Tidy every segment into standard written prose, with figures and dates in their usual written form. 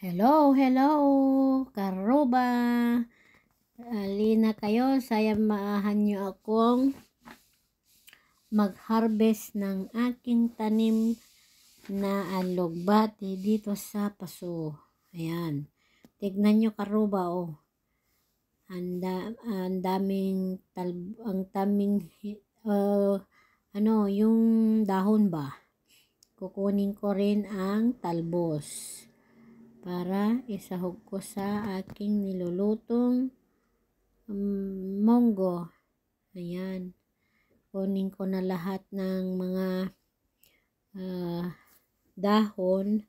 Hello, hello, karuba. Alina kayo, saya maahan nyo akong mag-harvest ng aking tanim na alugbati dito sa paso. Ayan. Tignan nyo karuba, oh. Ang daming yung dahon ba? Kukunin ko rin ang talbos para isahog ko sa aking nilulutong munggo. Ayan. Kunin ko na lahat ng mga dahon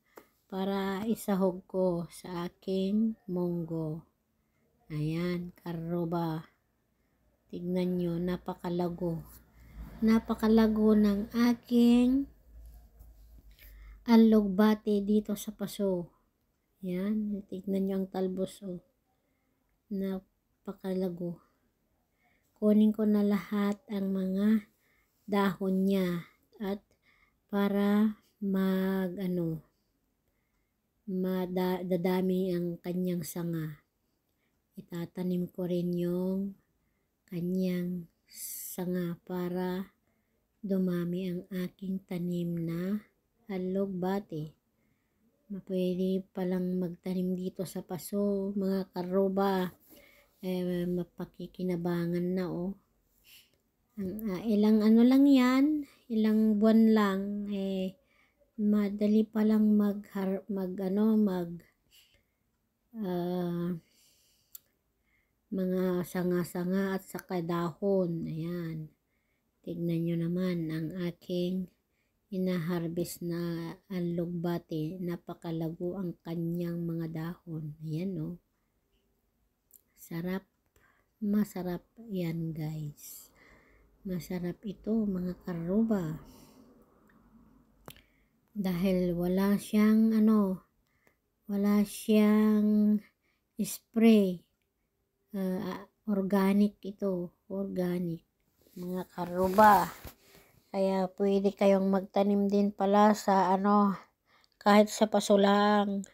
para isahog ko sa aking munggo. Ayan, karoba. Tignan nyo, napakalago. Napakalago ng aking alugbati dito sa paso. Yan, tignan nyo ang talbos, oh. Napakalago. Kunin ko na lahat ang mga dahon niya at para dadami ang kanyang sanga. Itatanim ko rin yung kanyang sanga para dumami ang aking tanim na alugbati. Pwede palang magtanim dito sa paso, mga karoba. Mapakikinabangan na, oh. Ilang lang yan, ilang buwan lang, madali palang mga sanga-sanga at saka dahon. Ayan. Tignan nyo naman ang aking inaharvest na alugbati. Napakalago ang kanyang mga dahon. Ayan, oh. Sarap. Masarap yan, guys. Masarap ito, mga karuba. Dahil wala siyang spray. Organic ito. Organic. Mga karuba. Kaya pwede kayong magtanim din pala sa kahit sa paso lang.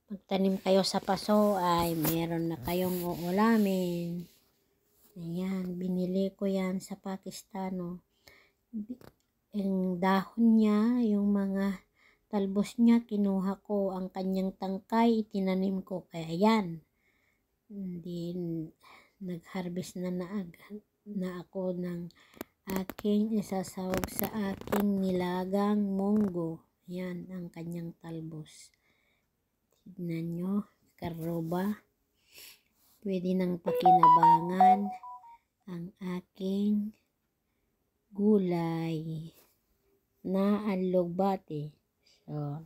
Magtanim kayo sa paso ay meron na kayong uulamin. Ayan, binili ko yan sa Pakistan, oh. Yung dahon niya, yung mga talbos niya, kinuha ko. Ang kanyang tangkay, itinanim ko. Kaya yan. Din nag-harvest na ako ng aking isasawag sa aking nilagang munggo. Yan ang kanyang talbos. Tignan nyo, karoba. Pwede nang pakinabangan ang aking gulay na alugbati. So,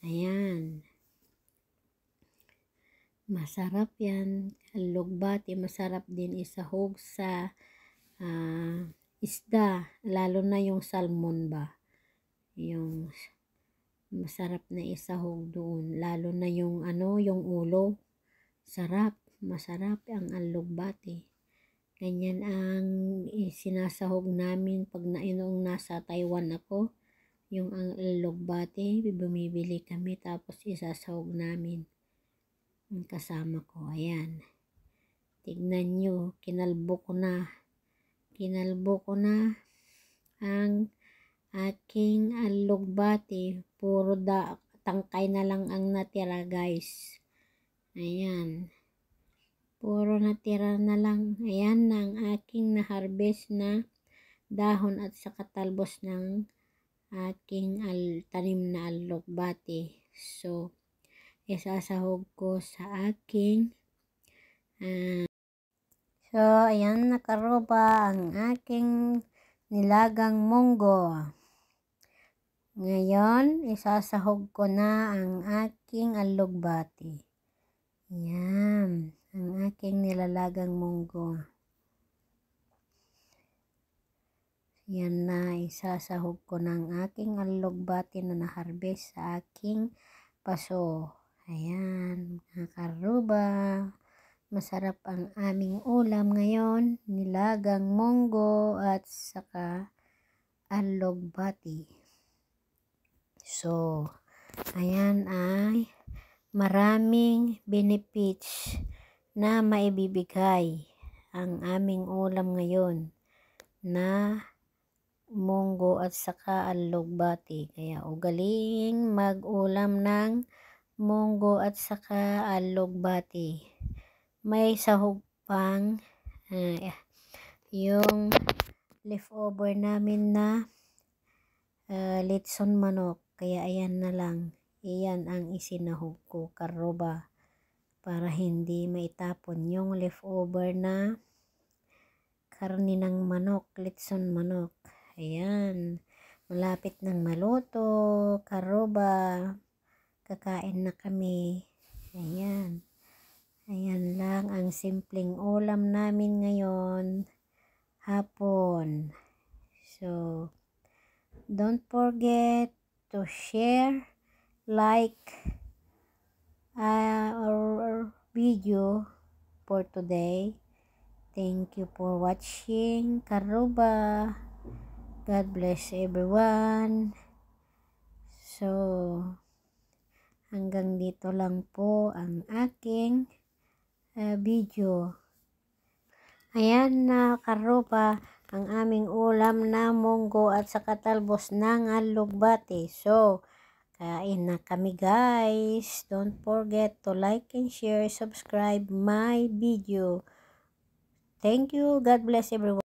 ayan. Masarap yan. Alugbati, masarap din isahog sa isda. Lalo na yung salmon ba. Yung masarap na isahog doon. Lalo na yung yung ulo. Sarap. Masarap ang alugbati. Ganyan ang sinasahog namin pag noong nasa Taiwan ako. Yung ang alugbati, bumibili kami tapos isasahog namin. Ang kasama ko. Ayan. Tignan nyo. Kinalbo ko na ang aking alugbati. Puro tangkay na lang ang natira, guys. Ayan. Puro natira na lang. Ayan na ang aking na-harvest na dahon at saka talbos ng aking tanim na alugbati. So, isasahog ko sa aking ayan, nakaroba ang aking nilagang munggo. Ngayon, isasahog ko na ang aking alugbati. Ayan, ang aking nilalagang munggo. Yan na, isasahog ko ng aking alugbati na na-harvest sa aking paso. Ayan, mga karuba. Masarap ang aming ulam ngayon. Nilagang munggo at saka alugbati. So, Ayan ay maraming benefits na maibibigay ang aming ulam ngayon na munggo at saka alugbati. Kaya ugaling mag-ulam ng munggo at saka alugbati. May sahog pang yung leftover namin na litson manok. Kaya ayan na lang. Iyan ang isinahog ko, karoba, para hindi maitapon yung leftover na karne ng manok, litson manok. Ayan, malapit nang maluto, karoba. Kakain na kami. Ayan. Ayan lang ang simpleng ulam namin ngayon hapon. So, don't forget to share, like our video for today. Thank you for watching, karoba. God bless everyone. So, hanggang dito lang po ang aking video. Ayan na, karoba, ang aming ulam na munggo at saka talbos ng alugbati. So, kain na kami guys. Don't forget to like and share, subscribe my video. Thank you. God bless everyone.